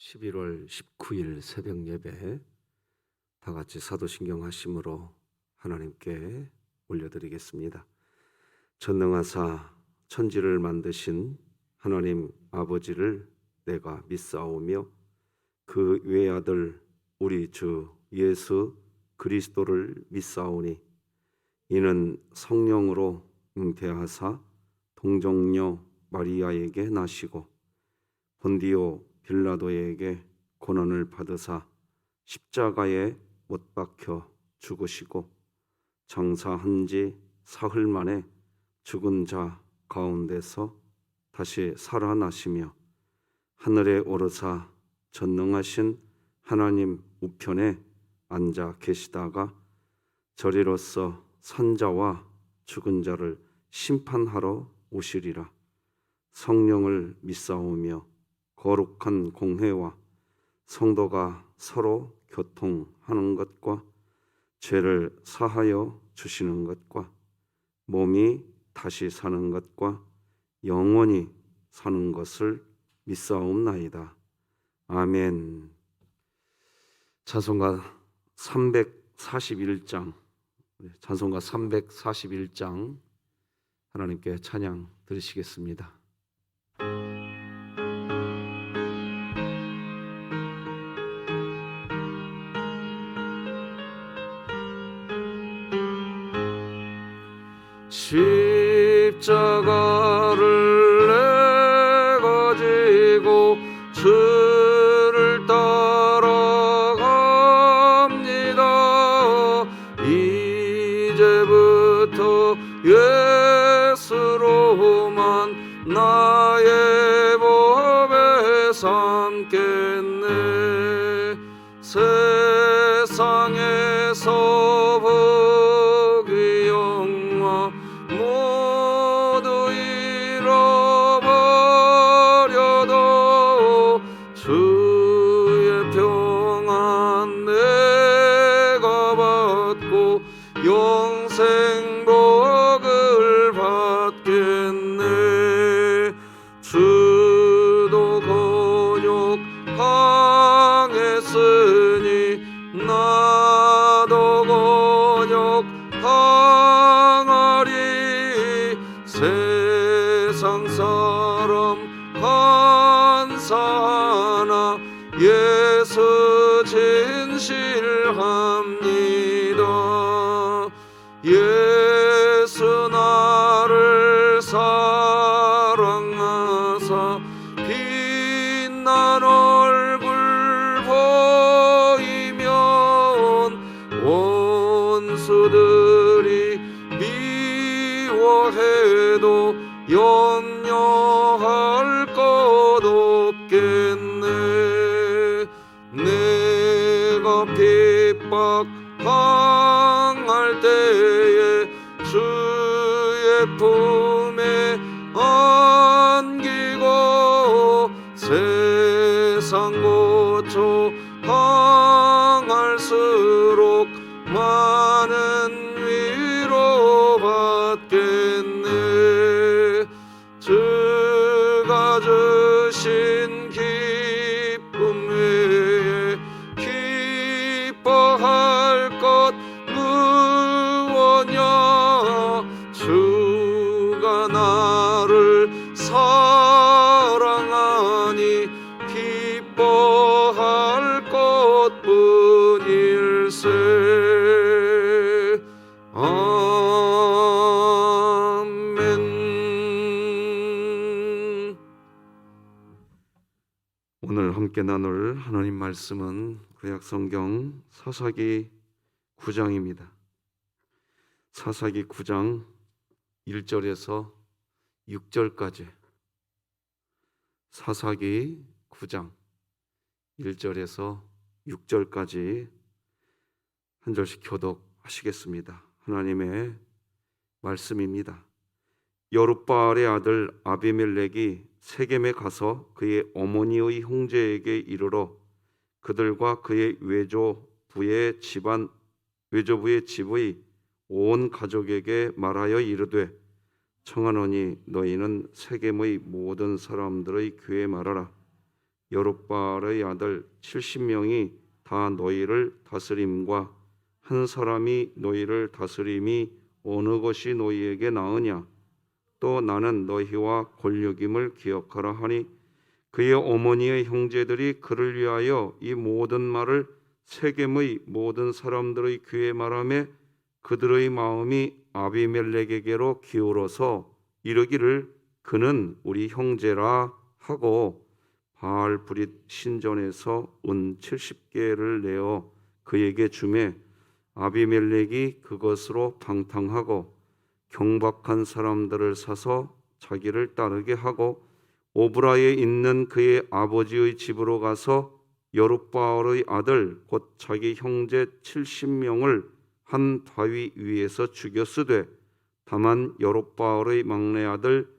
11월 19일 새벽 예배 다 같이 사도신경 하심으로 하나님께 올려드리겠습니다. 전능하사 천지를 만드신 하나님 아버지를 내가 믿사오며 그 외아들 우리 주 예수 그리스도를 믿사오니 이는 성령으로 잉태하사 동정녀 마리아에게 나시고 본디오 빌라도에게 고난을 받으사 십자가에 못 박혀 죽으시고 장사한 지 사흘 만에 죽은 자 가운데서 다시 살아나시며 하늘에 오르사 전능하신 하나님 우편에 앉아 계시다가 저리로서 산자와 죽은 자를 심판하러 오시리라. 성령을 믿사오며 거룩한 공회와 성도가 서로 교통하는 것과 죄를 사하여 주시는 것과 몸이 다시 사는 것과 영원히 사는 것을 믿사옵나이다. 아멘. 찬송가 341장 찬송가 341장 하나님께 찬양 드리시겠습니다. 십자가를 내가 지고 주를 따라갑니다. 이제부터 예수로만 나의 법에 삼겠네. 세상에서 복의 영화 모두 잃어버려도 주의 평안 내가 받고 영생 복을 받겠네. 주도 곤욕 당했으니 나도 곤욕 당하리. 세상 사람 간사하나 예수 진실합니다. 예수 나를 사랑하사 빛난 얼굴 보이면 원수들이 미워해도 염려할 것 없겠네. 내가 핍박 당할 때에 주의 품에 안기고 세상 고초 당할수록 많은 위로 받겠네. 주가 주신 기쁨 외에 기뻐할 것 무엇냐. 주가 나를 사랑하니 기뻐할 것뿐일세. 아멘. 오늘 함께 나눌 하나님 말씀은 구약성경 사사기 9장입니다. 사사기 9장 1절에서 6절까지 사사기 9장 1절에서 6절까지 한 절씩 교독하시겠습니다. 하나님의 말씀입니다. 여룻바알의 아들 아비멜렉이 세겜에 가서 그의 어머니의 형제에게 이르러 그들과 그의 외조부의 집의 온 가족에게 말하여 이르되 청하노니 너희는 세겜의 모든 사람들의 귀에 말하라. 여룹바알의 아들 70명이 다 너희를 다스림과 한 사람이 너희를 다스림이 어느 것이 너희에게 나으냐? 또 나는 너희와 권력임을 기억하라 하니 그의 어머니의 형제들이 그를 위하여 이 모든 말을 세겜의 모든 사람들의 귀에 말하며 그들의 마음이 아비멜렉에게로 기울어서 이르기를 그는 우리 형제라 하고 바알브릿 신전에서 은 70개를 내어 그에게 주매 아비멜렉이 그것으로 방탕하고 경박한 사람들을 사서 자기를 따르게 하고 오브라에 있는 그의 아버지의 집으로 가서 여룹바알의 아들 곧 자기 형제 70명을 한 바위 위에서 죽였으되 다만 여룹바알의 막내 아들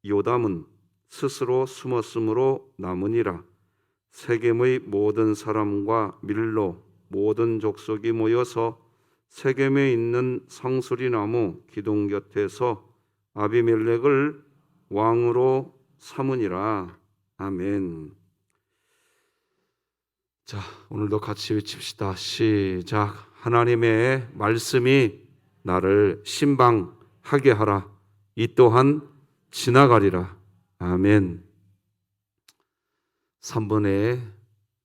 요담은 스스로 숨었으므로 남으니라. 세겜의 모든 사람과 밀로 모든 족속이 모여서 세겜에 있는 상수리 나무 기둥 곁에서 아비멜렉을 왕으로 삼으니라. 아멘. 자, 오늘도 같이 외칩시다. 시작. 하나님의 말씀이 나를 신방하게 하라. 이 또한 지나가리라. 아멘. 3번의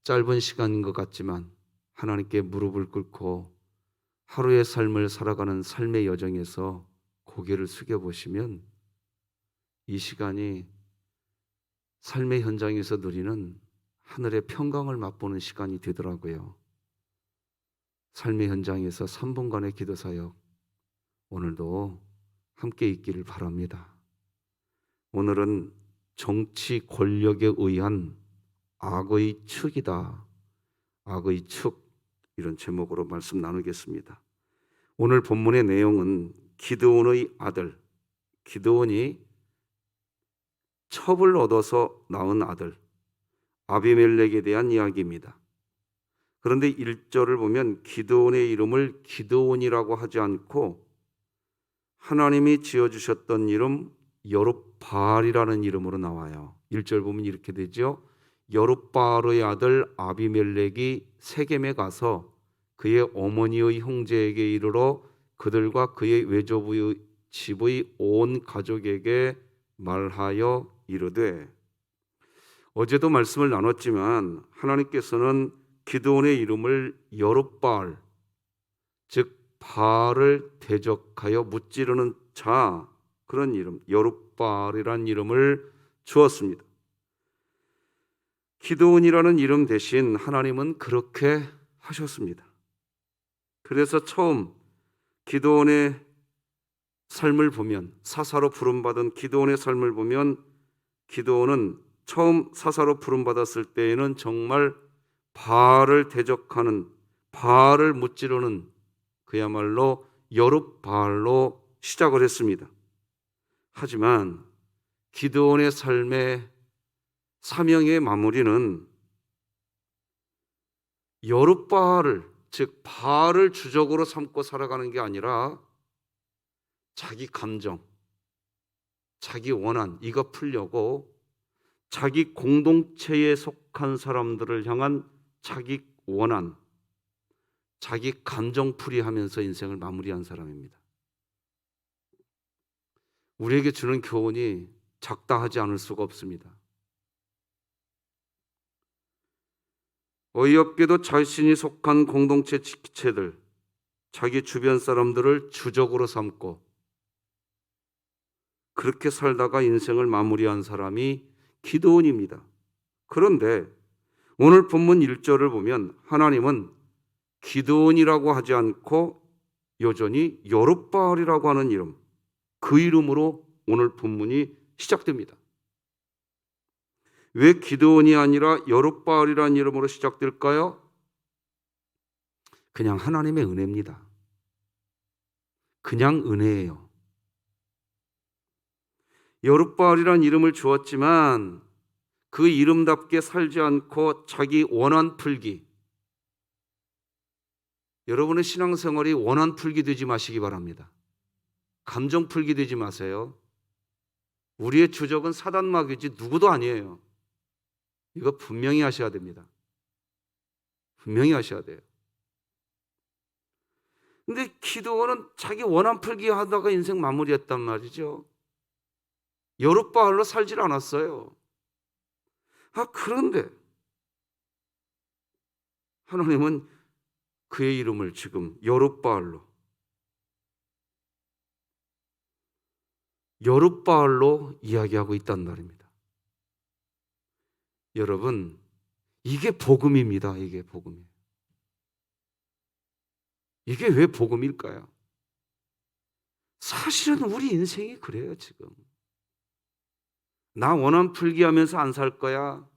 짧은 시간인 것 같지만 하나님께 무릎을 꿇고 하루의 삶을 살아가는 삶의 여정에서 고개를 숙여보시면 이 시간이 삶의 현장에서 누리는 하늘의 평강을 맛보는 시간이 되더라고요. 삶의 현장에서 3분간의 기도 사역 오늘도 함께 있기를 바랍니다. 오늘은 정치 권력에 의한 악의 축이다. 악의 축, 이런 제목으로 말씀 나누겠습니다. 오늘 본문의 내용은 기드온의 아들, 기드온이 첩을 얻어서 낳은 아들 아비멜렉에 대한 이야기입니다. 그런데 1절을 보면 기드온의 이름을 기드온이라고 하지 않고 하나님이 지어주셨던 이름 여룹바알이라는 이름으로 나와요. 1절 보면 이렇게 되죠. 여룹바알의 아들 아비멜렉이 세겜에 가서 그의 어머니의 형제에게 이르러 그들과 그의 외조부의 집의 온 가족에게 말하여 이르되, 어제도 말씀을 나눴지만 하나님께서는 기드온의 이름을 여룹바알, 즉 바알을 대적하여 무찌르는 자, 그런 이름 여룹바알이라는 이름을 주었습니다. 기드온이라는 이름 대신 하나님은 그렇게 하셨습니다. 그래서 처음 기드온의 삶을 보면, 사사로 부름받은 기드온의 삶을 보면 기드온은 처음 사사로 부름받았을 때에는 정말 바알을 대적하는, 바알을 무찌르는 그야말로 여룹바알로 시작을 했습니다. 하지만 기드온의 삶의 사명의 마무리는 여룹바알을, 즉 바알을 주적으로 삼고 살아가는 게 아니라 자기 감정, 자기 원한, 이거 풀려고 자기 공동체에 속한 사람들을 향한 자기 원한, 자기 감정풀이 하면서 인생을 마무리한 사람입니다. 우리에게 주는 교훈이 작다 하지 않을 수가 없습니다. 어이없게도 자신이 속한 공동체 지체들, 자기 주변 사람들을 주적으로 삼고 그렇게 살다가 인생을 마무리한 사람이 기드온입니다. 그런데 오늘 본문 1절을 보면 하나님은 기드온이라고 하지 않고 여전히 여룹바알이라고 하는 이름, 그 이름으로 오늘 본문이 시작됩니다. 왜 기드온이 아니라 여룹바알이라는 이름으로 시작될까요? 그냥 하나님의 은혜입니다. 그냥 은혜예요. 여룹바알이라는 이름을 주었지만 그 이름답게 살지 않고 자기 원한 풀기, 여러분의 신앙생활이 원한 풀기 되지 마시기 바랍니다. 감정 풀기 되지 마세요. 우리의 주적은 사단마귀지 누구도 아니에요. 이거 분명히 하셔야 됩니다. 분명히 하셔야 돼요. 근데 기드온은 자기 원한 풀기 하다가 인생 마무리했단 말이죠. 여룻바알로 살질 않았어요. 그런데 하나님은 그의 이름을 지금 여룻바알로 이야기하고 있단 말입니다. 여러분, 이게 복음입니다. 이게 복음이에요. 이게 왜 복음일까요? 사실은 우리 인생이 그래요. 지금 나 원한 풀기 하면서 안 살 거야,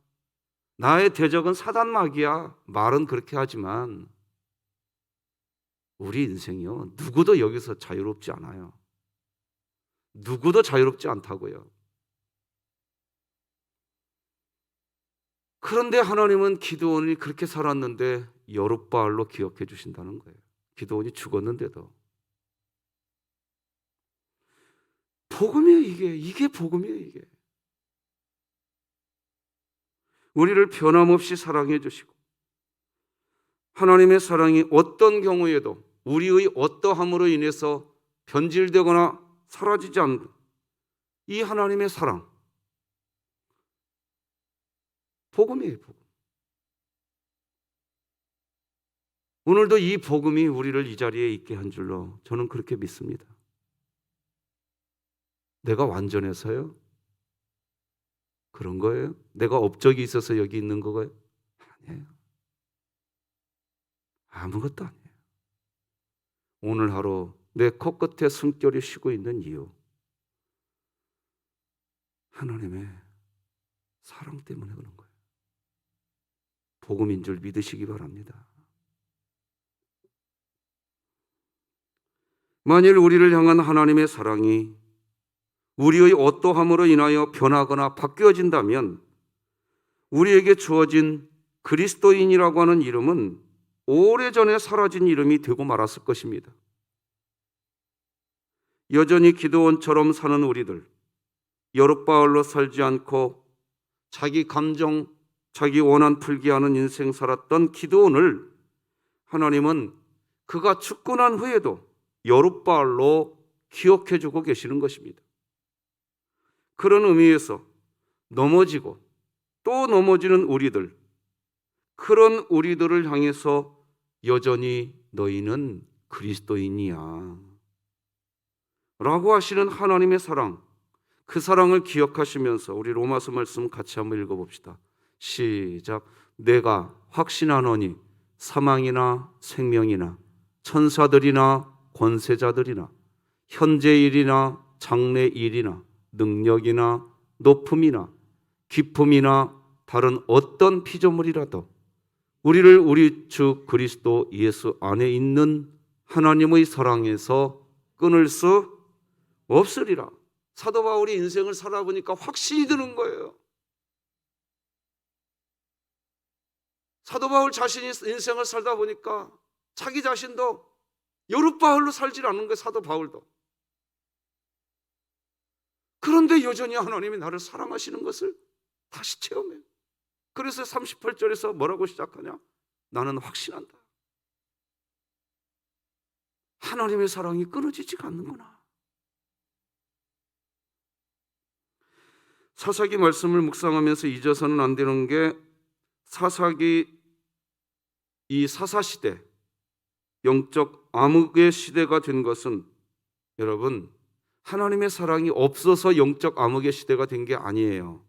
나의 대적은 사단마귀야, 말은 그렇게 하지만 우리 인생이요, 누구도 여기서 자유롭지 않아요. 누구도 자유롭지 않다고요. 그런데 하나님은 기드온이 그렇게 살았는데 여룻바알로 기억해 주신다는 거예요. 기드온이 죽었는데도. 복음이에요. 이게 복음이에요. 이게 우리를 변함없이 사랑해 주시고, 하나님의 사랑이 어떤 경우에도 우리의 어떠함으로 인해서 변질되거나 사라지지 않는 이 하나님의 사랑, 복음이에요. 복음. 오늘도 이 복음이 우리를 이 자리에 있게 한 줄로 저는 그렇게 믿습니다. 내가 완전해서요? 그런 거예요? 내가 업적이 있어서 여기 있는 거예요? 아니에요. 아무것도 아니에요. 오늘 하루 내 코끝에 숨결이 쉬고 있는 이유, 하나님의 사랑 때문에 그런 거예요. 복음인 줄 믿으시기 바랍니다. 만일 우리를 향한 하나님의 사랑이 우리의 어떠함으로 인하여 변하거나 바뀌어진다면 우리에게 주어진 그리스도인이라고 하는 이름은 오래전에 사라진 이름이 되고 말았을 것입니다. 여전히 기드온처럼 사는 우리들, 여룻바알로 살지 않고 자기 감정, 자기 원한 풀기 하는 인생 살았던 기드온을 하나님은 그가 죽고 난 후에도 여룻바알로 기억해 주고 계시는 것입니다. 그런 의미에서 넘어지고 또 넘어지는 우리들, 그런 우리들을 향해서 여전히 너희는 그리스도인이야 라고 하시는 하나님의 사랑, 그 사랑을 기억하시면서 우리 로마서 말씀 같이 한번 읽어봅시다. 시작. 내가 확신하노니 사망이나 생명이나 천사들이나 권세자들이나 현재일이나 장래일이나 능력이나 높음이나 기품이나 다른 어떤 피조물이라도 우리를 우리 주 그리스도 예수 안에 있는 하나님의 사랑에서 끊을 수 없으리라. 사도 바울이 인생을 살아보니까 확신이 드는 거예요. 사도 바울 자신이 인생을 살다 보니까 자기 자신도 여룻바알로 살질 않는 거예요. 사도 바울도. 그런데 여전히 하나님이 나를 사랑하시는 것을 다시 체험해요. 그래서 38절에서 뭐라고 시작하냐? 나는 확신한다. 하나님의 사랑이 끊어지지가 않는구나. 사사기 말씀을 묵상하면서 잊어서는 안 되는 게, 사사기 이 사사시대, 영적 암흑의 시대가 된 것은 여러분, 하나님의 사랑이 없어서 영적 암흑의 시대가 된 게 아니에요.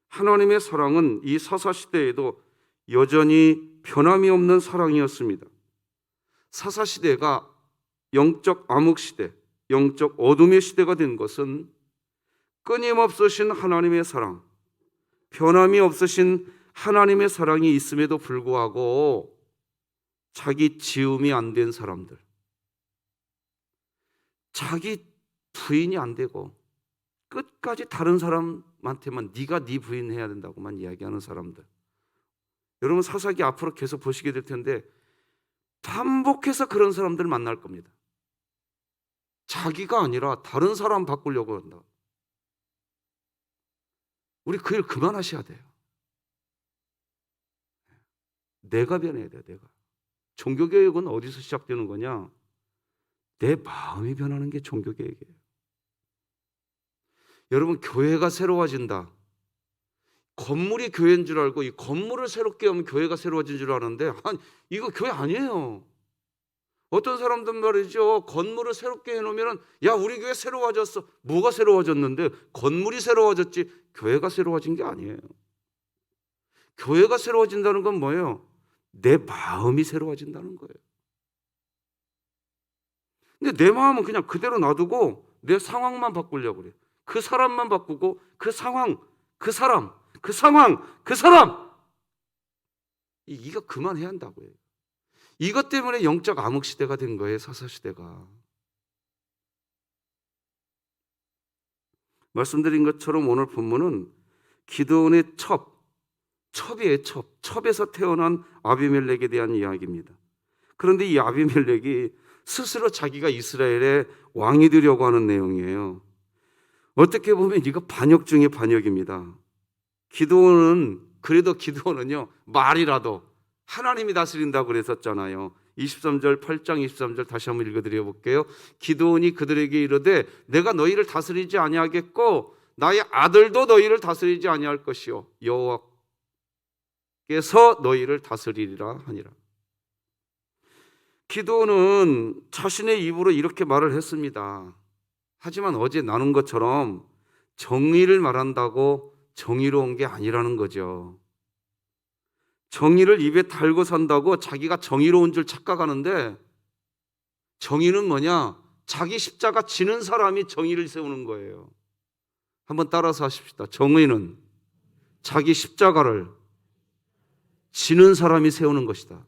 하나님의 사랑은 이 사사시대에도 여전히 변함이 없는 사랑이었습니다. 사사시대가 영적 암흑시대, 영적 어둠의 시대가 된 것은 끊임없으신 하나님의 사랑, 변함이 없으신 하나님의 사랑이 있음에도 불구하고 자기 지음이 안 된 사람들, 자기 부인이 안 되고 끝까지 다른 사람한테만 네가 네 부인 해야 된다고만 이야기하는 사람들, 여러분 사사기 앞으로 계속 보시게 될 텐데 반복해서 그런 사람들 만날 겁니다. 자기가 아니라 다른 사람 바꾸려고 한다. 우리 그 일 그만하셔야 돼요. 내가 변해야 돼요. 내가. 종교개혁은 어디서 시작되는 거냐? 내 마음이 변하는 게 종교개혁이에요. 여러분, 교회가 새로워진다. 건물이 교회인 줄 알고 이 건물을 새롭게 하면 교회가 새로워진 줄 아는데, 아니, 이거 교회 아니에요. 어떤 사람들은 말이죠, 건물을 새롭게 해놓으면 야, 우리 교회 새로워졌어. 뭐가 새로워졌는데? 건물이 새로워졌지 교회가 새로워진 게 아니에요. 교회가 새로워진다는 건 뭐예요? 내 마음이 새로워진다는 거예요. 근데 내 마음은 그냥 그대로 놔두고 내 상황만 바꾸려고 그래요. 그 사람만 바꾸고 그 상황, 그 사람, 그 상황, 그 사람, 이거 그만해야 한다고요. 이것 때문에 영적 암흑 시대가 된 거예요. 사사 시대가. 말씀드린 것처럼 오늘 본문은 기드온의 첩이에요. 첩에서 태어난 아비멜렉에 대한 이야기입니다. 그런데 이 아비멜렉이 스스로 자기가 이스라엘의 왕이 되려고 하는 내용이에요. 어떻게 보면 이거 반역 중에 반역입니다. 기드온은요, 말이라도 하나님이 다스린다고 그랬었잖아요. 8장 23절 다시 한번 읽어드려 볼게요. 기드온이 그들에게 이르되 내가 너희를 다스리지 아니하겠고 나의 아들도 너희를 다스리지 아니할 것이요 여호와께서 너희를 다스리리라 하니라. 기드온은 자신의 입으로 이렇게 말을 했습니다. 하지만 어제 나눈 것처럼 정의를 말한다고 정의로운 게 아니라는 거죠. 정의를 입에 달고 산다고 자기가 정의로운 줄 착각하는데, 정의는 뭐냐? 자기 십자가 지는 사람이 정의를 세우는 거예요. 한번 따라서 하십시다. 정의는 자기 십자가를 지는 사람이 세우는 것이다.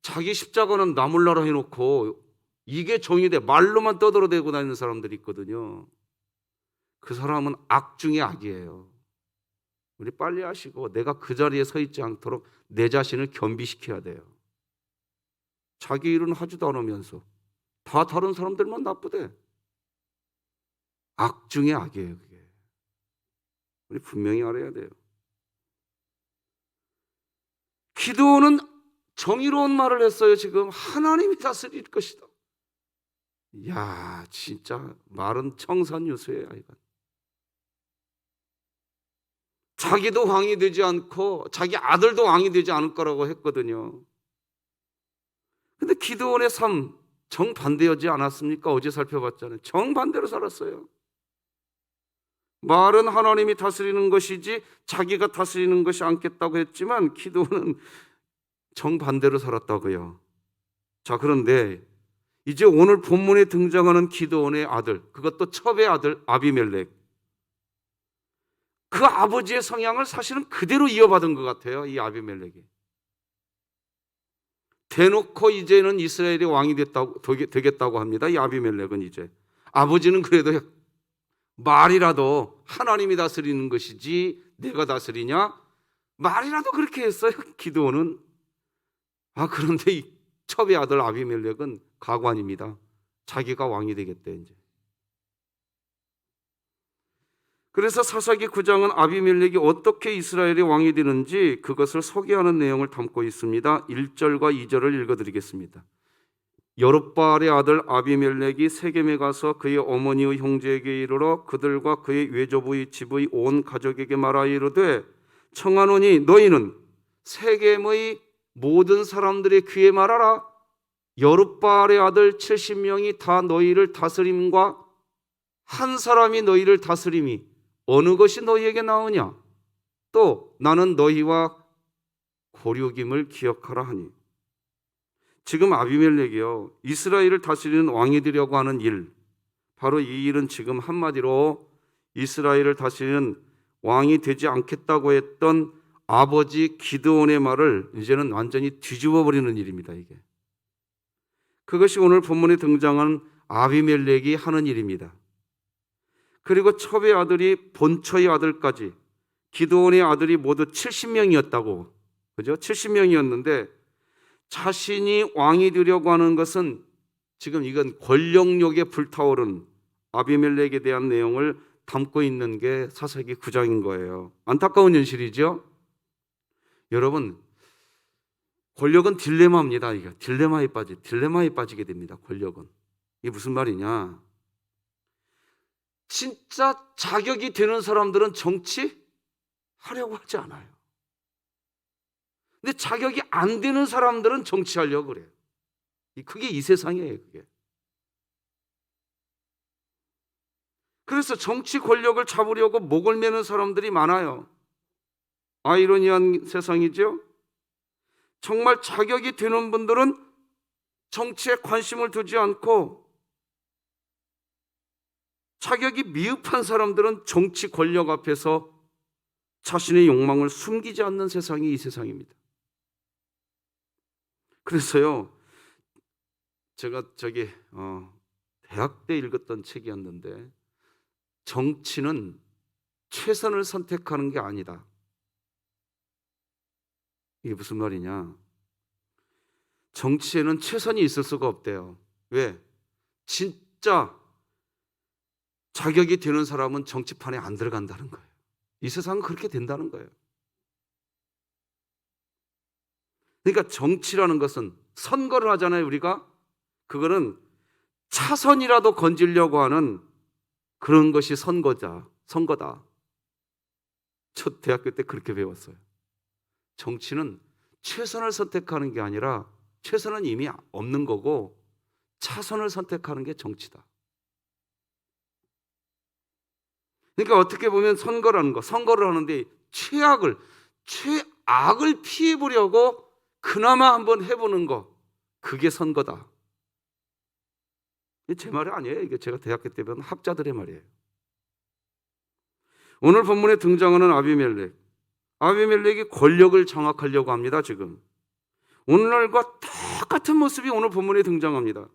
자기 십자가는 나 몰라라 해놓고 이게 정의돼 말로만 떠들어대고 다니는 사람들이 있거든요. 그 사람은 악 중에 악이에요. 우리 빨리 하시고 내가 그 자리에 서 있지 않도록 내 자신을 겸비시켜야 돼요. 자기 일은 하지도 않으면서 다 다른 사람들만 나쁘대. 악 중에 악이에요, 그게. 우리 분명히 알아야 돼요. 기드온은 정의로운 말을 했어요. 지금 하나님이 다스릴 것이다. 이야, 진짜 말은 청산유수예요, 아이가. 자기도 왕이 되지 않고 자기 아들도 왕이 되지 않을 거라고 했거든요. 근데 기드온의 삶 정반대였지 않았습니까? 어제 살펴봤잖아요. 정반대로 살았어요. 말은 하나님이 다스리는 것이지 자기가 다스리는 것이 않겠다고 했지만 기드온은 정반대로 살았다고요. 자, 그런데 이제 오늘 본문에 등장하는 기드온의 아들, 그것도 첩의 아들 아비멜렉, 그 아버지의 성향을 사실은 그대로 이어받은 것 같아요. 이 아비멜렉이 대놓고 이제는 이스라엘의 왕이 되겠다고 합니다. 이 아비멜렉은 이제 아버지는 그래도 말이라도 하나님이 다스리는 것이지 내가 다스리냐? 말이라도 그렇게 했어요. 기드온은. 그런데 이 첩의 아들 아비멜렉은 가관입니다. 자기가 왕이 되겠대 이제. 그래서 사사기 9장은 아비멜렉이 어떻게 이스라엘의 왕이 되는지 그것을 소개하는 내용을 담고 있습니다. 1절과 2절을 읽어드리겠습니다. 여룹바알의 아들 아비멜렉이 세겜에 가서 그의 어머니의 형제에게 이르러 그들과 그의 외조부의 집의 온 가족에게 말하여 이르되 청하노니 너희는 세겜의 모든 사람들의 귀에 말하라. 여룹바알의 아들 70명이 다 너희를 다스림과 한 사람이 너희를 다스림이 어느 것이 너희에게 나으냐? 또 나는 너희와 고륙임을 기억하라 하니. 지금 아비멜렉이요, 이스라엘을 다스리는 왕이 되려고 하는 일, 바로 이 일은 지금 한마디로 이스라엘을 다스리는 왕이 되지 않겠다고 했던 아버지 기드온의 말을 이제는 완전히 뒤집어 버리는 일입니다. 이게 그것이 오늘 본문에 등장한 아비멜렉이 하는 일입니다. 그리고 첩의 아들이 본처의 아들까지, 기드온의 아들이 모두 70명이었다고, 그죠? 70명이었는데 자신이 왕이 되려고 하는 것은 지금 이건 권력욕에 불타오른 아비멜렉에 대한 내용을 담고 있는 게 사사기 9장인 거예요. 안타까운 현실이죠. 여러분, 권력은 딜레마입니다. 이게 딜레마에 빠지게 됩니다. 권력은. 이게 무슨 말이냐? 진짜 자격이 되는 사람들은 정치 하려고 하지 않아요. 근데 자격이 안 되는 사람들은 정치하려고 그래요. 그게 이 세상이에요, 그게. 그래서 정치 권력을 잡으려고 목을 매는 사람들이 많아요. 아이러니한 세상이죠. 정말 자격이 되는 분들은 정치에 관심을 두지 않고, 자격이 미흡한 사람들은 정치 권력 앞에서 자신의 욕망을 숨기지 않는 세상이 이 세상입니다. 그래서요, 제가 대학 때 읽었던 책이었는데, 정치는 최선을 선택하는 게 아니다. 이게 무슨 말이냐? 정치에는 최선이 있을 수가 없대요. 왜? 진짜 자격이 되는 사람은 정치판에 안 들어간다는 거예요. 이 세상은 그렇게 된다는 거예요. 그러니까 정치라는 것은, 선거를 하잖아요, 우리가. 그거는 차선이라도 건지려고 하는 그런 것이 선거다. 저 대학교 때 그렇게 배웠어요. 정치는 최선을 선택하는 게 아니라, 최선은 이미 없는 거고 차선을 선택하는 게 정치다. 그러니까 어떻게 보면 선거를 하는데 최악을 피해보려고 그나마 한번 해보는 거, 그게 선거다. 제 말이 아니에요. 이게 제가 대학교 때 배운 학자들의 말이에요. 오늘 본문에 등장하는 아비멜렉이 권력을 장악하려고 합니다. 지금 오늘날과 똑같은 모습이 오늘 본문에 등장합니다.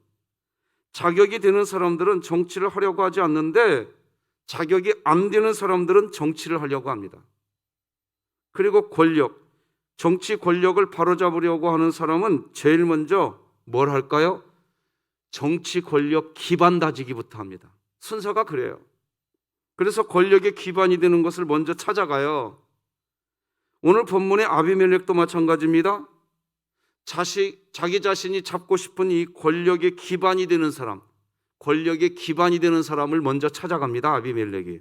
자격이 되는 사람들은 정치를 하려고 하지 않는데, 자격이 안 되는 사람들은 정치를 하려고 합니다. 그리고 정치 권력을 바로잡으려고 하는 사람은 제일 먼저 뭘 할까요? 정치 권력 기반 다지기부터 합니다. 순서가 그래요. 그래서 권력의 기반이 되는 것을 먼저 찾아가요. 오늘 본문의 아비멜렉도 마찬가지입니다. 자기 자신이 잡고 싶은 이 권력의 기반이 되는 사람을 먼저 찾아갑니다. 아비멜렉이.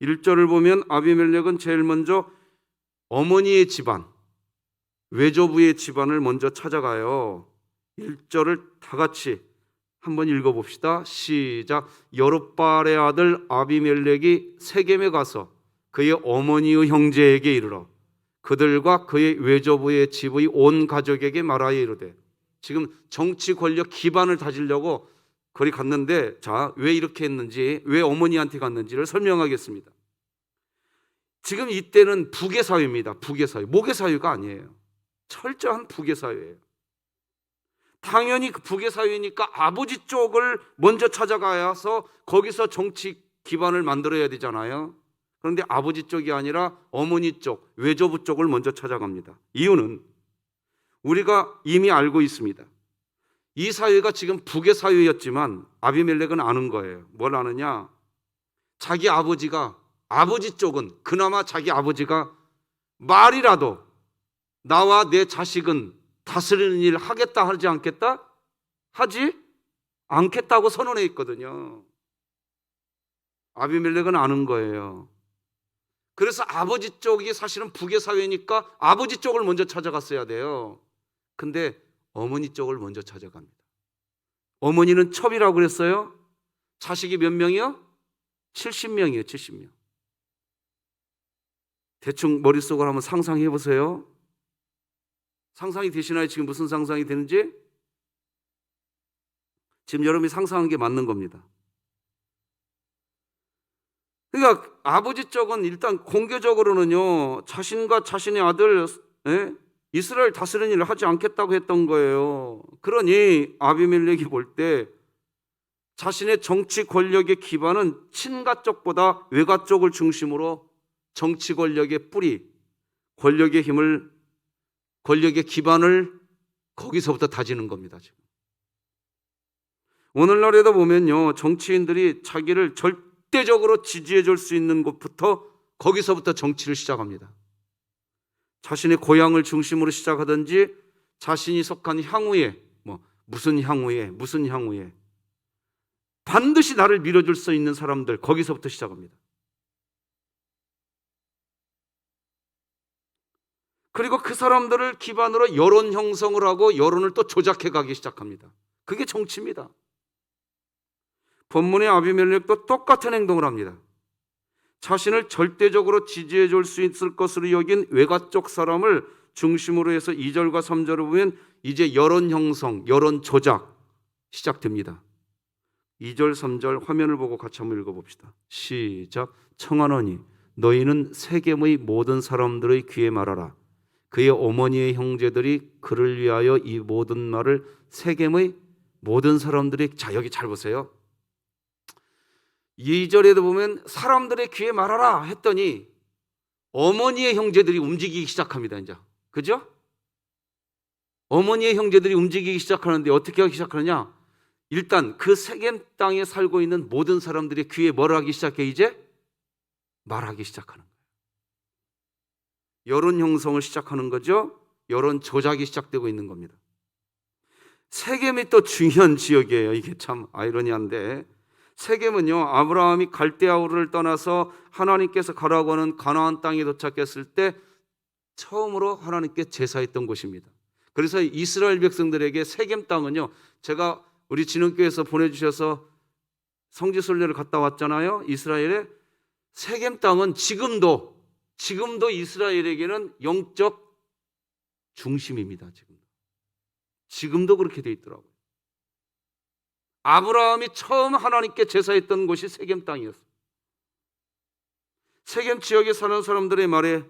1절을 보면 아비멜렉은 제일 먼저 어머니의 집안, 외조부의 집안을 먼저 찾아가요. 1절을 다 같이 한번 읽어봅시다. 시작. 여룹발의 아들 아비멜렉이 세겜에 가서 그의 어머니의 형제에게 이르러 그들과 그의 외조부의 집의 온 가족에게 말하여 이르되. 지금 정치 권력 기반을 다지려고 거기 갔는데, 자, 왜 이렇게 했는지, 왜 어머니한테 갔는지를 설명하겠습니다. 지금 이때는 북의 사회입니다. 북의 사회. 목의 사회가 아니에요. 철저한 북의 사회예요. 당연히 그 북의 사회니까 아버지 쪽을 먼저 찾아가서 거기서 정치 기반을 만들어야 되잖아요. 그런데 아버지 쪽이 아니라 어머니 쪽, 외조부 쪽을 먼저 찾아갑니다. 이유는 우리가 이미 알고 있습니다. 이 사회가 지금 북의 사회였지만 아비멜렉은 아는 거예요. 뭘 아느냐? 자기 아버지 쪽은, 그나마 자기 아버지가 말이라도 나와 내 자식은 다스리는 일 하겠다 하지 않겠다? 하지 않겠다고 선언해 있거든요. 아비멜렉은 아는 거예요. 그래서 아버지 쪽이 사실은 북의 사회니까 아버지 쪽을 먼저 찾아갔어야 돼요. 근데 어머니 쪽을 먼저 찾아갑니다. 어머니는 첩이라고 그랬어요. 자식이 몇 명이요? 70명이에요. 70명. 대충 머릿속으로 한번 상상해 보세요. 상상이 되시나요? 지금 무슨 상상이 되는지? 지금 여러분이 상상한 게 맞는 겁니다. 그러니까 아버지 쪽은 일단 공개적으로는요, 자신과 자신의 아들 이스라엘 다스리는 일을 하지 않겠다고 했던 거예요. 그러니 아비멜렉이 볼 때 자신의 정치 권력의 기반은 친가 쪽보다 외가 쪽을 중심으로 정치 권력의 뿌리, 권력의 기반을 거기서부터 다지는 겁니다. 지금. 오늘날에도 보면요, 정치인들이 자기를 절대적으로 지지해 줄 수 있는 곳부터, 거기서부터 정치를 시작합니다. 자신의 고향을 중심으로 시작하든지 자신이 속한 향후에 무슨 향후에 반드시 나를 밀어줄 수 있는 사람들, 거기서부터 시작합니다. 그리고 그 사람들을 기반으로 여론 형성을 하고 여론을 또 조작해 가기 시작합니다. 그게 정치입니다. 본문의 아비멜렉도 똑같은 행동을 합니다. 자신을 절대적으로 지지해 줄 수 있을 것으로 여긴 외가 쪽 사람을 중심으로 해서 2절과 3절을 보면 이제 여론 형성, 여론 조작 시작됩니다. 2절, 3절 화면을 보고 같이 한번 읽어봅시다. 시작. 청하노니 너희는 세겜의 모든 사람들의 귀에 말하라. 그의 어머니의 형제들이 그를 위하여 이 모든 말을 세겜의 모든 사람들이, 자 여기 잘 보세요. 2절에도 보면 사람들의 귀에 말하라 했더니 어머니의 형제들이 움직이기 시작합니다. 이제 그죠? 어머니의 형제들이 움직이기 시작하는데 어떻게 하기 시작하느냐? 일단 그 세겜 땅에 살고 있는 모든 사람들의 귀에 뭘 하기 시작해? 이제 말하기 시작하는 거예요. 여론 형성을 시작하는 거죠. 여론 조작이 시작되고 있는 겁니다. 세겜이 또 중요한 지역이에요. 이게 참 아이러니한데, 세겜은요, 아브라함이 갈대아우르를 떠나서 하나님께서 가라고 하는 가나안 땅에 도착했을 때 처음으로 하나님께 제사했던 곳입니다. 그래서 이스라엘 백성들에게 세겜 땅은요, 제가 우리 진흥교회에서 보내주셔서 성지순례를 갔다 왔잖아요. 이스라엘에 세겜 땅은 지금도 이스라엘에게는 영적 중심입니다. 지금도 그렇게 돼 있더라고요. 아브라함이 처음 하나님께 제사했던 곳이 세겜 땅이었어요. 세겜 지역에 사는 사람들의 말에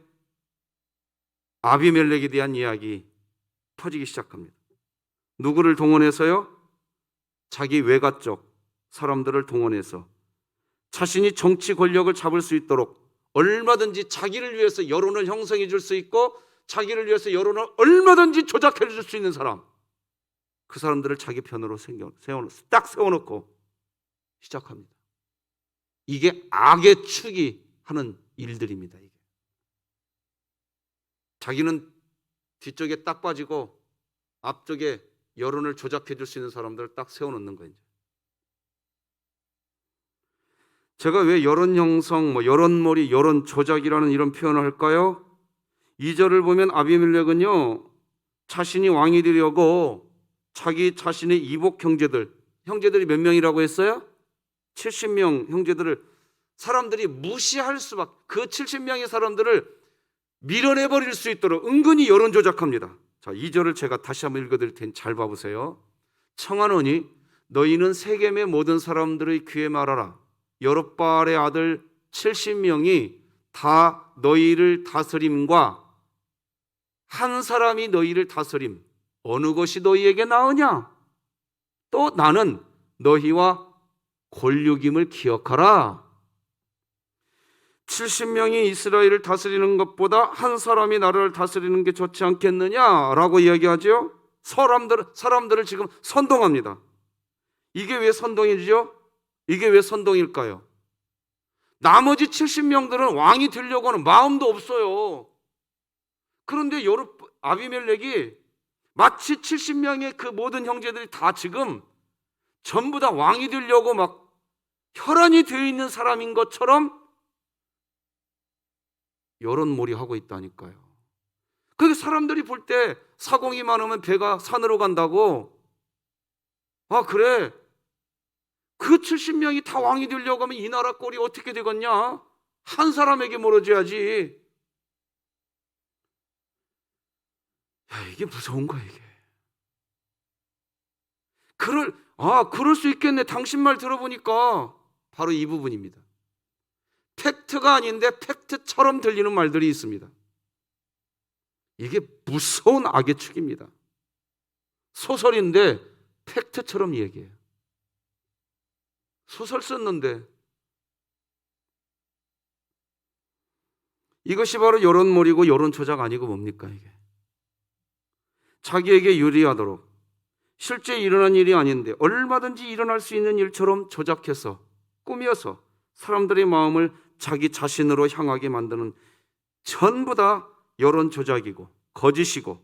아비멜렉에 대한 이야기 퍼지기 시작합니다. 누구를 동원해서요? 자기 외가 쪽 사람들을 동원해서 자신이 정치 권력을 잡을 수 있도록 얼마든지 자기를 위해서 여론을 형성해 줄 수 있고 자기를 위해서 여론을 얼마든지 조작해 줄 수 있는 사람, 그 사람들을 자기 편으로 딱 세워놓고 시작합니다. 이게 악의 축이 하는 일들입니다. 이게. 자기는 뒤쪽에 딱 빠지고 앞쪽에 여론을 조작해 줄 수 있는 사람들을 딱 세워놓는 거예요. 제가 왜 여론 형성, 여론몰이, 여론 조작이라는 이런 표현을 할까요? 2절을 보면 아비멜렉은요, 자신이 왕이 되려고 자기 자신의 이복 형제들이 몇 명이라고 했어요? 70명 형제들을 사람들이 무시할 수밖에, 그 70명의 사람들을 밀어내버릴 수 있도록 은근히 여론 조작합니다. 자, 2절을 제가 다시 한번 읽어드릴 테니 잘 봐보세요. 청하노니 너희는 세겜의 모든 사람들의 귀에 말하라. 여룹바알의 아들 70명이 다 너희를 다스림과 한 사람이 너희를 다스림, 어느 것이 너희에게 나으냐? 또 나는 너희와 권력임을 기억하라. 70명이 이스라엘을 다스리는 것보다 한 사람이 나라를 다스리는 게 좋지 않겠느냐라고 이야기하죠. 사람들을 지금 선동합니다. 이게 왜 선동이죠? 이게 왜 선동일까요? 나머지 70명들은 왕이 되려고 하는 마음도 없어요. 그런데 아비멜렉이 마치 70명의 그 모든 형제들이 다 지금 전부 다 왕이 되려고 막 혈안이 되어 있는 사람인 것처럼 여론몰이하고 있다니까요. 그게 사람들이 볼 때 사공이 많으면 배가 산으로 간다고. 아 그래, 그 70명이 다 왕이 되려고 하면 이 나라 꼴이 어떻게 되겠냐? 한 사람에게 멀어져야지. 야, 이게 무서운 거야 이게. 그럴 수 있겠네. 당신 말 들어보니까 바로 이 부분입니다. 팩트가 아닌데 팩트처럼 들리는 말들이 있습니다. 이게 무서운 악의 축입니다. 소설인데 팩트처럼 얘기해요. 소설 썼는데 이것이 바로 여론몰이고 여론 조작 아니고 뭡니까 이게? 자기에게 유리하도록 실제 일어난 일이 아닌데 얼마든지 일어날 수 있는 일처럼 조작해서 꾸며서 사람들의 마음을 자기 자신으로 향하게 만드는 전부 다 여론 조작이고 거짓이고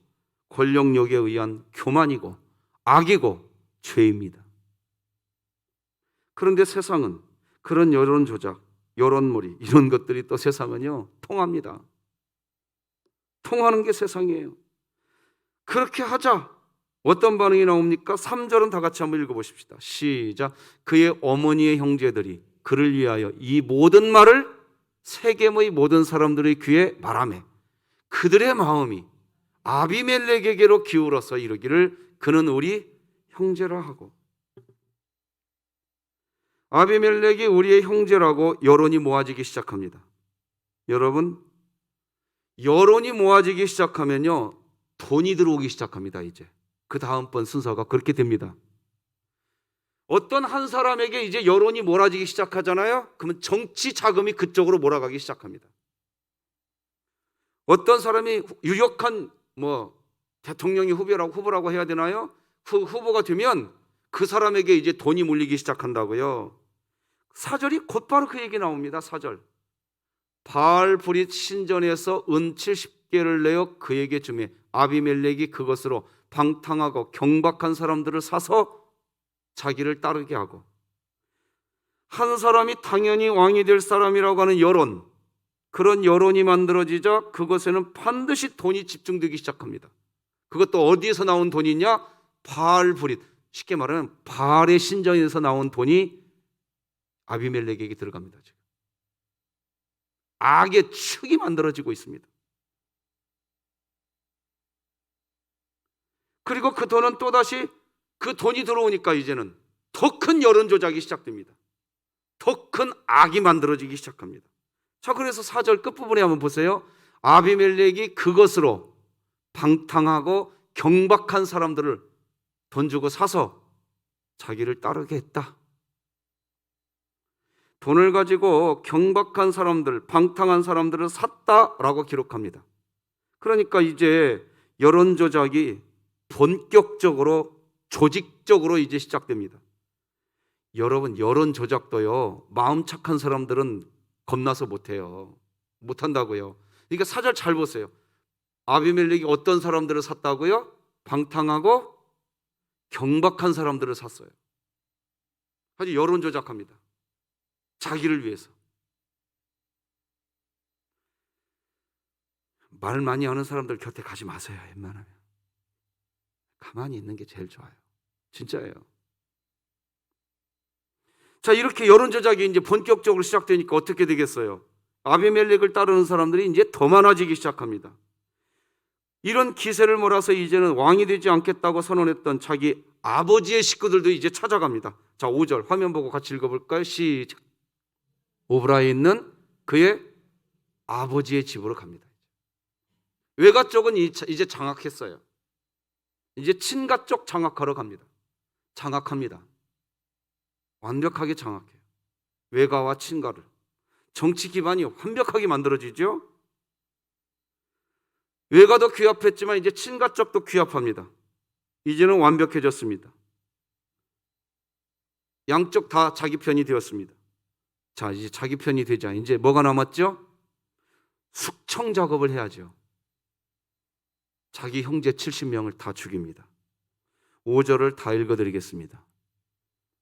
권력욕에 의한 교만이고 악이고 죄입니다. 그런데 세상은 그런 여론 조작, 여론몰이 이런 것들이 또 세상은요 통합니다. 통하는 게 세상이에요. 그렇게 하자. 어떤 반응이 나옵니까? 3절은 다 같이 한번 읽어보십시다. 시작. 그의 어머니의 형제들이 그를 위하여 이 모든 말을 세겜의 모든 사람들의 귀에 말하매 그들의 마음이 아비멜렉에게로 기울어서 이르기를 그는 우리 형제라 하고. 아비멜렉이 우리의 형제라고 여론이 모아지기 시작합니다. 여러분, 여론이 모아지기 시작하면요 돈이 들어오기 시작합니다. 이제 그 다음번 순서가 그렇게 됩니다. 어떤 한 사람에게 이제 여론이 몰아지기 시작하잖아요. 그러면 정치 자금이 그쪽으로 몰아가기 시작합니다. 어떤 사람이 유력한 대통령이 후보라고 해야 되나요? 후보가 되면 그 사람에게 이제 돈이 몰리기 시작한다고요. 4절이 곧바로 그 얘기 나옵니다. 4절. 바알브릿 신전에서 은 70개를 내어 그에게 주매 아비멜렉이 그것으로 방탕하고 경박한 사람들을 사서 자기를 따르게 하고. 한 사람이 당연히 왕이 될 사람이라고 하는 여론, 그런 여론이 만들어지자 그것에는 반드시 돈이 집중되기 시작합니다. 그것도 어디에서 나온 돈이냐? 바알브릿, 쉽게 말하면 바알의 신전에서 나온 돈이 아비멜렉에게 들어갑니다. 지금 악의 축이 만들어지고 있습니다. 그리고 그 돈은 또다시 그 돈이 들어오니까 이제는 더 큰 여론 조작이 시작됩니다. 더 큰 악이 만들어지기 시작합니다. 자, 그래서 4절 끝부분에 한번 보세요. 아비멜렉이 그것으로 방탕하고 경박한 사람들을 돈 주고 사서 자기를 따르게 했다. 돈을 가지고 경박한 사람들, 방탕한 사람들을 샀다라고 기록합니다. 그러니까 이제 여론 조작이 본격적으로 조직적으로 이제 시작됩니다. 여러분, 여론 조작도요 마음 착한 사람들은 겁나서 못해요. 못한다고요. 그러니까 4절 잘 보세요. 아비멜렉이 어떤 사람들을 샀다고요? 방탕하고 경박한 사람들을 샀어요. 아주 여론 조작합니다. 자기를 위해서. 말 많이 하는 사람들 곁에 가지 마세요. 웬만하면 가만히 있는 게 제일 좋아요. 진짜예요. 자, 이렇게 여론 조작이 이제 본격적으로 시작되니까 어떻게 되겠어요? 아비멜렉을 따르는 사람들이 이제 더 많아지기 시작합니다. 이런 기세를 몰아서 이제는 왕이 되지 않겠다고 선언했던 자기 아버지의 식구들도 이제 찾아갑니다. 자, 5절 화면 보고 같이 읽어볼까요? 시작. 오브라에 있는 그의 아버지의 집으로 갑니다. 외가 쪽은 이제 장악했어요. 이제 친가 쪽 장악하러 갑니다. 장악합니다. 완벽하게 장악해요. 외가와 친가를. 정치 기반이 완벽하게 만들어지죠. 외가도 귀합했지만 이제 친가 쪽도 귀합합니다. 이제는 완벽해졌습니다. 양쪽 다 자기 편이 되었습니다. 자, 이제 자기 편이 되자 이제 뭐가 남았죠? 숙청 작업을 해야죠. 자기 형제 70명을 다 죽입니다. 5절을 다 읽어드리겠습니다.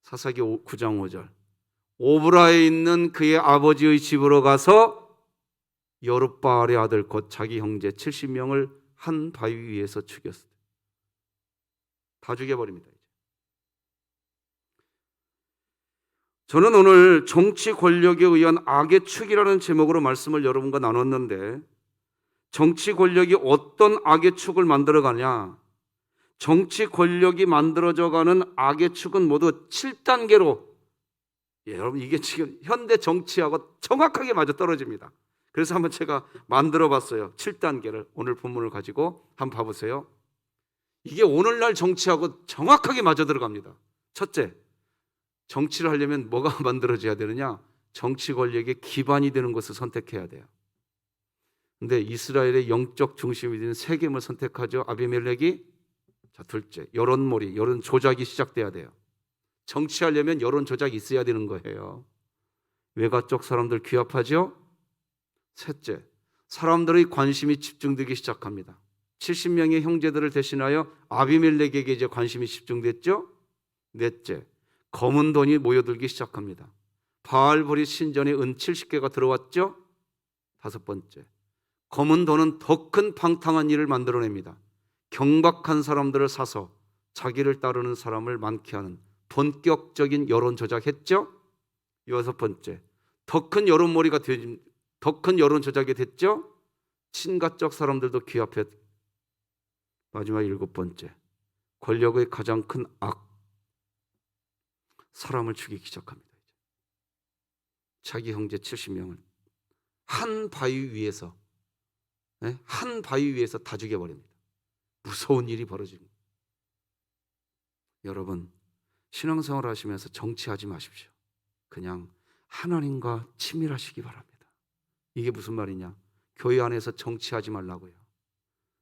사사기 9장 5절. 오브라에 있는 그의 아버지의 집으로 가서 여룻바알의 아들 곧 자기 형제 70명을 한 바위 위에서 죽였어요. 다 죽여버립니다. 저는 오늘 정치 권력에 의한 악의 축이라는 제목으로 말씀을 여러분과 나눴는데, 정치 권력이 어떤 악의 축을 만들어가냐? 정치 권력이 만들어져가는 악의 축은 모두 7단계로, 여러분 이게 지금 현대 정치하고 정확하게 맞아떨어집니다. 그래서 한번 제가 만들어봤어요. 7단계를 오늘 본문을 가지고 한번 봐보세요. 이게 오늘날 정치하고 정확하게 맞아들어갑니다. 첫째, 정치를 하려면 뭐가 만들어져야 되느냐? 정치 권력의 기반이 되는 것을 선택해야 돼요. 근데 이스라엘의 영적 중심이 되는 세겜을 선택하죠. 아비멜렉이. 자, 둘째, 여론몰이, 여론 조작이 시작돼야 돼요. 정치하려면 여론 조작이 있어야 되는 거예요. 외가 쪽 사람들 귀합하죠. 셋째, 사람들의 관심이 집중되기 시작합니다. 70명의 형제들을 대신하여 아비멜렉에게 이제 관심이 집중됐죠. 넷째, 검은 돈이 모여들기 시작합니다. 바알보리 신전에 은 70개가 들어왔죠. 다섯 번째, 검은 돈은 더 큰 방탕한 일을 만들어냅니다. 경박한 사람들을 사서 자기를 따르는 사람을 많게 하는 본격적인 여론 조작했죠. 여섯 번째, 더 큰 여론 조작이 됐죠. 친가적 사람들도 귀합해. 마지막 일곱 번째, 권력의 가장 큰 악, 사람을 죽이기 시작합니다. 자기 형제 70명을 한 바위 위에서 다 죽여버립니다. 무서운 일이 벌어집니다. 여러분, 신앙생활 하시면서 정치하지 마십시오. 그냥 하나님과 친밀하시기 바랍니다. 이게 무슨 말이냐? 교회 안에서 정치하지 말라고요.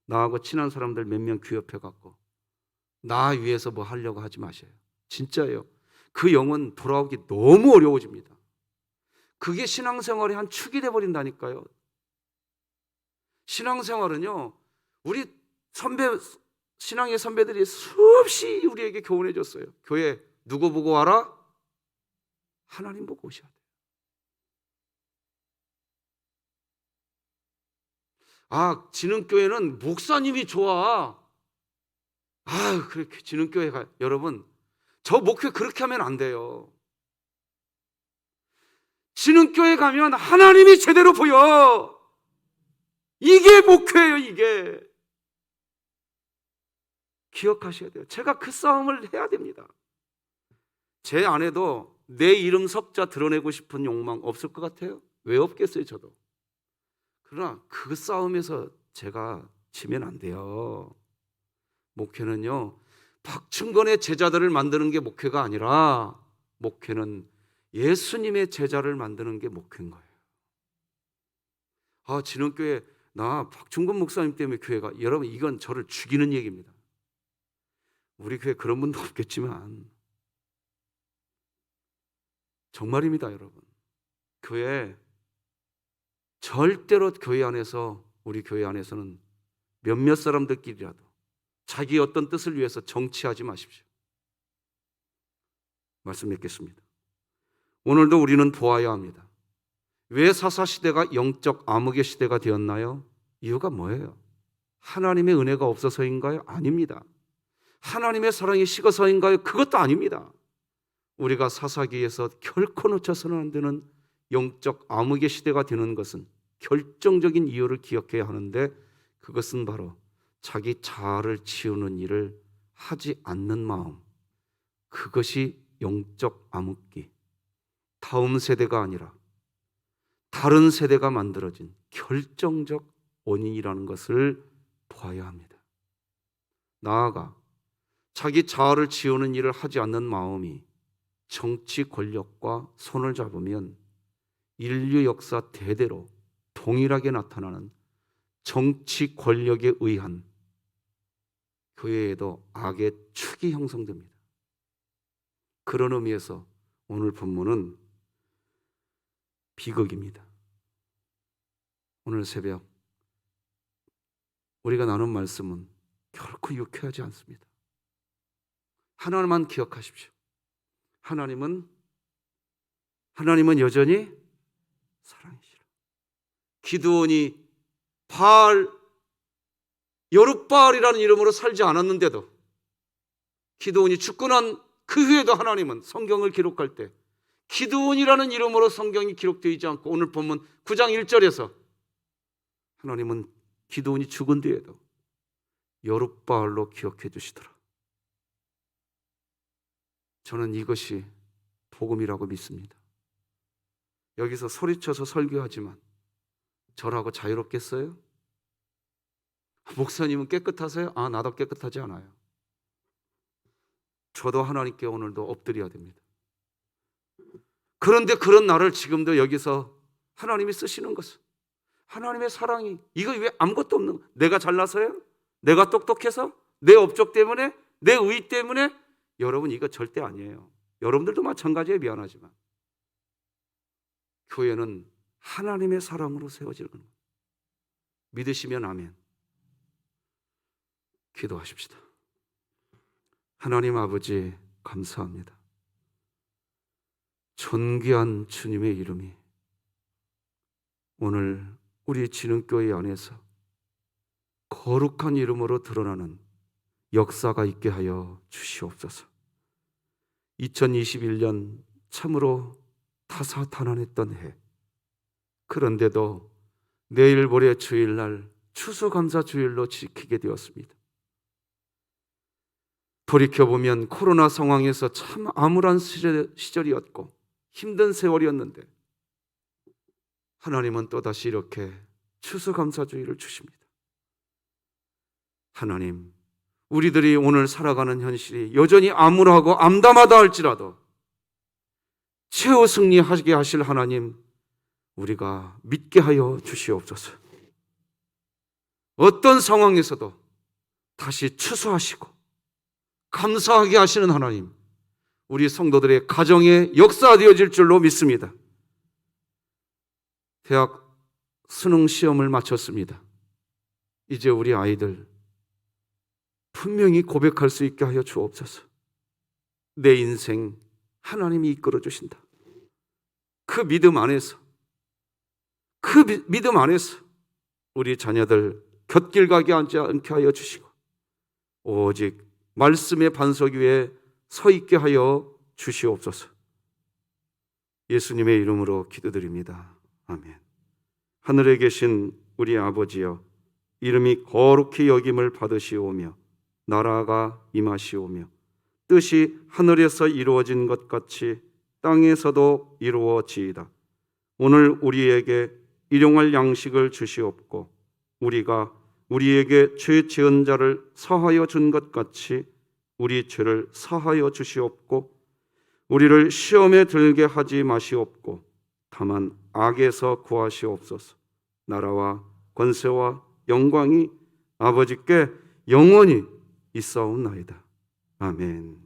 나하고 친한 사람들 몇 명 귀엽해갖고 나 위해서 뭐 하려고 하지 마세요. 진짜예요. 그 영은 돌아오기 너무 어려워집니다. 그게 신앙생활의 한 축이 돼버린다니까요. 신앙생활은요, 우리 신앙의 선배들이 수없이 우리에게 교훈해 줬어요. 교회 누구 보고 와라? 하나님 보고 오셔야 돼요. 진흥교회는 목사님이 좋아. 그렇게 진흥교회가, 여러분, 저 목회 그렇게 하면 안 돼요. 진흥교회 가면 하나님이 제대로 보여. 이게 목회예요, 이게. 기억하셔야 돼요. 제가 그 싸움을 해야 됩니다. 제 안에도 내 이름 석자 드러내고 싶은 욕망 없을 것 같아요? 왜 없겠어요, 저도. 그러나 그 싸움에서 제가 지면 안 돼요. 목회는요, 박충건의 제자들을 만드는 게 목회가 아니라 목회는 예수님의 제자를 만드는 게 목회인 거예요. 진흥교회 나 박충건 목사님 때문에 교회가, 여러분, 이건 저를 죽이는 얘기입니다. 우리 교회 그런 분도 없겠지만 정말입니다, 여러분. 교회 절대로 교회 안에서, 우리 교회 안에서는 몇몇 사람들끼리라도 자기 어떤 뜻을 위해서 정치하지 마십시오. 말씀 맺겠습니다. 오늘도 우리는 보아야 합니다. 왜 사사시대가 영적 암흑의 시대가 되었나요? 이유가 뭐예요? 하나님의 은혜가 없어서인가요? 아닙니다. 하나님의 사랑이 식어서인가요? 그것도 아닙니다. 우리가 사사기에서 결코 놓쳐서는 안 되는 영적 암흑의 시대가 되는 것은 결정적인 이유를 기억해야 하는데, 그것은 바로 자기 자아를 치우는 일을 하지 않는 마음, 그것이 영적 암흑기, 다음 세대가 아니라 다른 세대가 만들어진 결정적 원인이라는 것을 보아야 합니다. 나아가 자기 자아를 치우는 일을 하지 않는 마음이 정치 권력과 손을 잡으면 인류 역사 대대로 동일하게 나타나는 정치 권력에 의한 교회에도 악의 축이 형성됩니다. 그런 의미에서 오늘 본문은 비극입니다. 오늘 새벽 우리가 나눈 말씀은 결코 유쾌하지 않습니다. 하나만 기억하십시오. 하나님은 여전히 사랑이시라. 기드온이 여룻바알이라는 이름으로 살지 않았는데도, 기드온이 죽고 난 그 후에도 하나님은 성경을 기록할 때 기드온이라는 이름으로 성경이 기록되어 있지 않고, 오늘 본문 9장 1절에서 하나님은 기드온이 죽은 뒤에도 여룻바알로 기억해 주시더라. 저는 이것이 복음이라고 믿습니다. 여기서 소리쳐서 설교하지만 저라고 자유롭겠어요? 목사님은 깨끗하세요? 나도 깨끗하지 않아요. 저도 하나님께 오늘도 엎드려야 됩니다. 그런데 그런 나를 지금도 여기서 하나님이 쓰시는 것은 하나님의 사랑이, 이거 왜 아무것도 없는, 내가 잘나서요? 내가 똑똑해서? 내 업적 때문에? 내 의 때문에? 여러분, 이거 절대 아니에요. 여러분들도 마찬가지예요. 미안하지만 교회는 하나님의 사랑으로 세워지는 겁니다. 믿으시면 아멘. 기도하십시다. 하나님 아버지, 감사합니다. 존귀한 주님의 이름이 오늘 우리 진흥교회 안에서 거룩한 이름으로 드러나는 역사가 있게 하여 주시옵소서. 2021년 참으로 다사다난했던 해, 그런데도 내일 모레 주일날 추수감사 주일로 지키게 되었습니다. 돌이켜보면 코로나 상황에서 참 암울한 시절이었고 힘든 세월이었는데 하나님은 또다시 이렇게 추수감사 주일을 주십니다. 하나님, 우리들이 오늘 살아가는 현실이 여전히 암울하고 암담하다 할지라도 최후 승리하게 하실 하나님, 우리가 믿게 하여 주시옵소서. 어떤 상황에서도 다시 추수하시고 감사하게 하시는 하나님, 우리 성도들의 가정에 역사되어질 줄로 믿습니다. 대학 수능 시험을 마쳤습니다. 이제 우리 아이들 분명히 고백할 수 있게 하여 주옵소서. 내 인생 하나님이 이끌어 주신다. 그 믿음 안에서 우리 자녀들 곁길 가게 하지 않게 하여 주시고 오직 말씀의 반석 위에 서 있게 하여 주시옵소서. 예수님의 이름으로 기도드립니다. 아멘. 하늘에 계신 우리 아버지여, 이름이 거룩히 여김을 받으시오며 나라가 임하시오며 뜻이 하늘에서 이루어진 것 같이 땅에서도 이루어지이다. 오늘 우리에게 일용할 양식을 주시옵고 우리가 우리에게 죄 지은 자를 사하여 준 것 같이 우리 죄를 사하여 주시옵고 우리를 시험에 들게 하지 마시옵고 다만 악에서 구하시옵소서. 나라와 권세와 영광이 아버지께 영원히 있사옵나이다. 아멘.